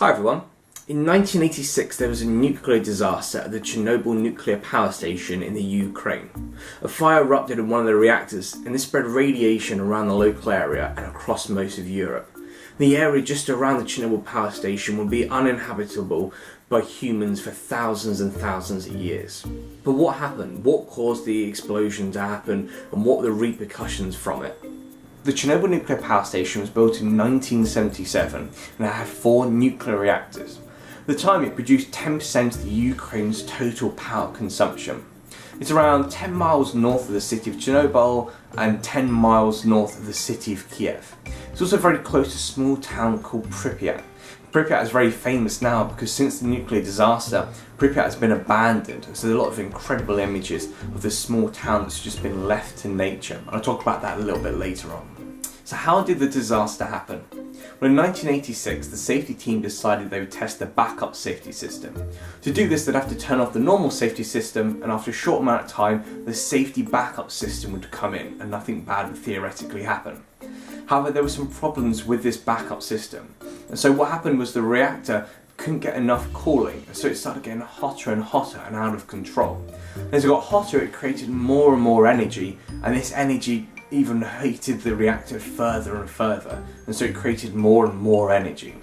Hi everyone. In 1986 there was a nuclear disaster at the Chernobyl nuclear power station in the Ukraine. A fire erupted in one of the reactors and this spread radiation around the local area and across most of Europe. The area just around the Chernobyl power station would be uninhabitable by humans for thousands and thousands of years. But what happened? What caused the explosion to happen and what were the repercussions from it? The Chernobyl nuclear power station was built in 1977 and it had 4 nuclear reactors. At the time it produced 10% of the Ukraine's total power consumption. It's around 10 miles north of the city of Chernobyl and 10 miles north of the city of Kiev. It's also very close to a small town called Pripyat. Pripyat is very famous now because since the nuclear disaster, Pripyat has been abandoned. So there are a lot of incredible images of this small town that's just been left to nature. And I'll talk about that a little bit later on. So how did the disaster happen? Well, in 1986, the safety team decided they would test the backup safety system. To do this, they'd have to turn off the normal safety system, and after a short amount of time, the safety backup system would come in, and nothing bad would theoretically happen. However, there were some problems with this backup system. And so what happened was the reactor couldn't get enough cooling, so it started getting hotter and hotter and out of control. And as it got hotter, it created more and more energy, and this energy even heated the reactor further and further, and so it created more and more energy.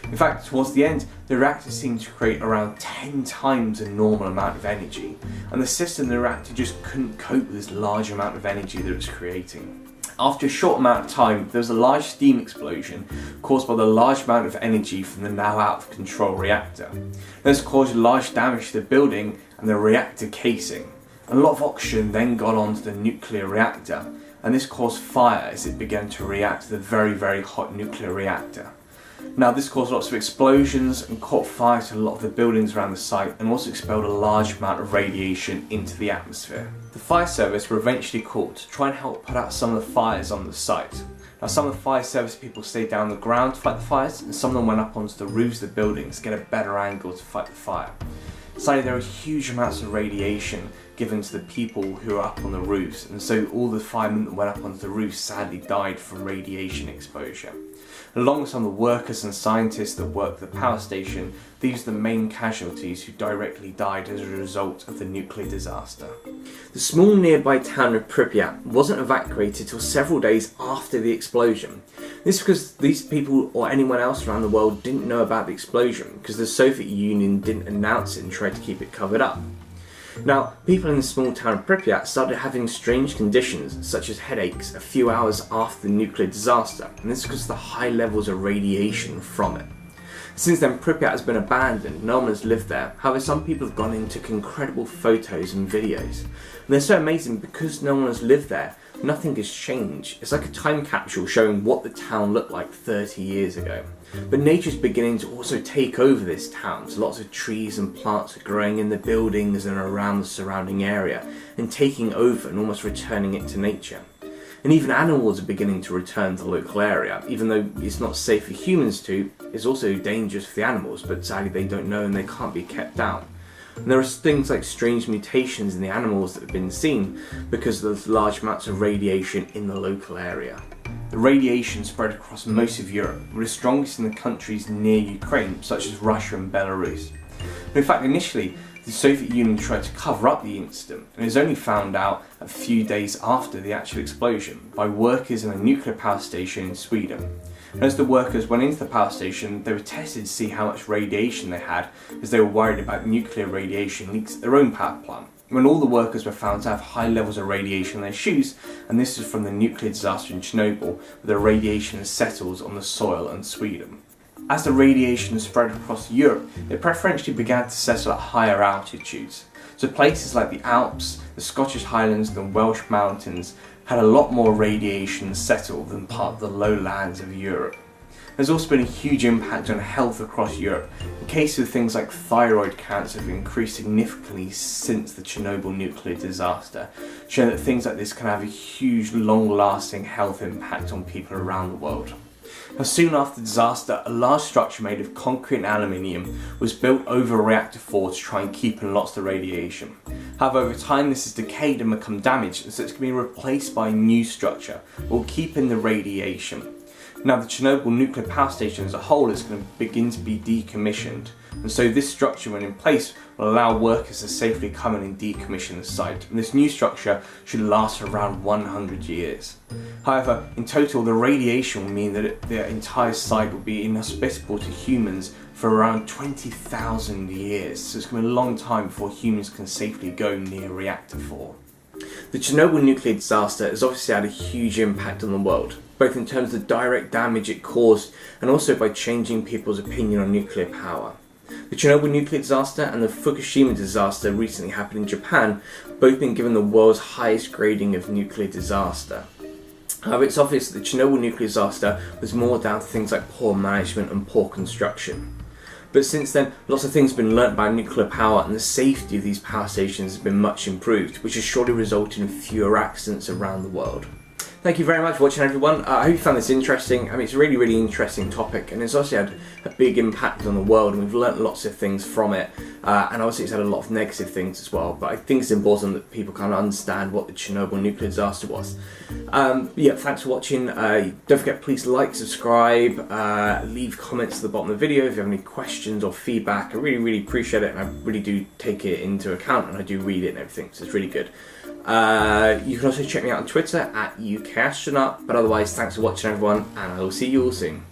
In fact, towards the end, the reactor seemed to create around 10 times the normal amount of energy, and the system in the reactor just couldn't cope with this large amount of energy that it was creating. After a short amount of time, there was a large steam explosion caused by the large amount of energy from the now out of control reactor. This caused large damage to the building and the reactor casing. A lot of oxygen then got onto the nuclear reactor, and this caused fire as it began to react to the very, very hot nuclear reactor. Now this caused lots of explosions and caught fire to a lot of the buildings around the site and also expelled a large amount of radiation into the atmosphere. The fire service were eventually called to try and help put out some of the fires on the site. Now some of the fire service people stayed down on the ground to fight the fires, and some of them went up onto the roofs of the buildings to get a better angle to fight the fire. Sadly, there were huge amounts of radiation given to the people who were up on the roofs, and so all the firemen that went up onto the roofs sadly died from radiation exposure. Along with some of the workers and scientists that worked at the power station, these are the main casualties who directly died as a result of the nuclear disaster. The small nearby town of Pripyat wasn't evacuated till several days after the explosion. This is because these people or anyone else around the world didn't know about the explosion because the Soviet Union didn't announce it and tried to keep it covered up. Now, people in the small town of Pripyat started having strange conditions such as headaches a few hours after the nuclear disaster, and this is because of the high levels of radiation from it. Since then, Pripyat has been abandoned, no one has lived there. However, some people have gone in and took incredible photos and videos. And they're so amazing because no one has lived there, nothing has changed. It's like a time capsule showing what the town looked like 30 years ago. But nature's beginning to also take over this town, so lots of trees and plants are growing in the buildings and around the surrounding area and taking over and almost returning it to nature. And even animals are beginning to return to the local area. Even though it's not safe for humans to, it's also dangerous for the animals, but sadly they don't know and they can't be kept down. And there are things like strange mutations in the animals that have been seen because of the large amounts of radiation in the local area. The radiation spread across most of Europe, with the strongest in the countries near Ukraine, such as Russia and Belarus. But in fact, initially, the Soviet Union tried to cover up the incident, and it was only found out a few days after the actual explosion by workers in a nuclear power station in Sweden. And as the workers went into the power station, they were tested to see how much radiation they had, as they were worried about nuclear radiation leaks at their own power plant. When all the workers were found to have high levels of radiation in their shoes, and this is from the nuclear disaster in Chernobyl, where the radiation settles on the soil in Sweden. As the radiation spread across Europe, it preferentially began to settle at higher altitudes. So places like the Alps, the Scottish Highlands and the Welsh Mountains had a lot more radiation settled than part of the lowlands of Europe. There's also been a huge impact on health across Europe. In cases of things like thyroid cancer have increased significantly since the Chernobyl nuclear disaster, showing that things like this can have a huge long-lasting health impact on people around the world. Now, soon after the disaster, a large structure made of concrete and aluminium was built over reactor 4 to try and keep in lots of the radiation. However, over time this has decayed and become damaged, so it's going to be replaced by a new structure that will keep in the radiation. Now the Chernobyl nuclear power station as a whole is going to begin to be decommissioned, and so this structure, when in place, will allow workers to safely come in and decommission the site, and this new structure should last for around 100 years. However, in total the radiation will mean that the entire site will be inhospitable to humans for around 20,000 years, so it's going to be a long time before humans can safely go near reactor 4. The Chernobyl nuclear disaster has obviously had a huge impact on the world, both in terms of the direct damage it caused and also by changing people's opinion on nuclear power. The Chernobyl nuclear disaster and the Fukushima disaster recently happened in Japan, both been given the world's highest grading of nuclear disaster. However, it's obvious that the Chernobyl nuclear disaster was more down to things like poor management and poor construction. But since then, lots of things have been learnt about nuclear power, and the safety of these power stations has been much improved, which has surely resulted in fewer accidents around the world. Thank you very much for watching, everyone. I hope you found this interesting. I mean, it's a really, really interesting topic, and it's also had a big impact on the world, and we've learnt lots of things from it. And obviously it's had a lot of negative things as well, but I think it's important that people kind of understand what the Chernobyl nuclear disaster was. Yeah, thanks for watching. Don't forget, please like, subscribe, leave comments at the bottom of the video if you have any questions or feedback. I really, really appreciate it, and I really do take it into account, and I do read it and everything, so it's really good. You can also check me out on Twitter at UKAstroNut, but otherwise, thanks for watching, everyone, and I will see you all soon.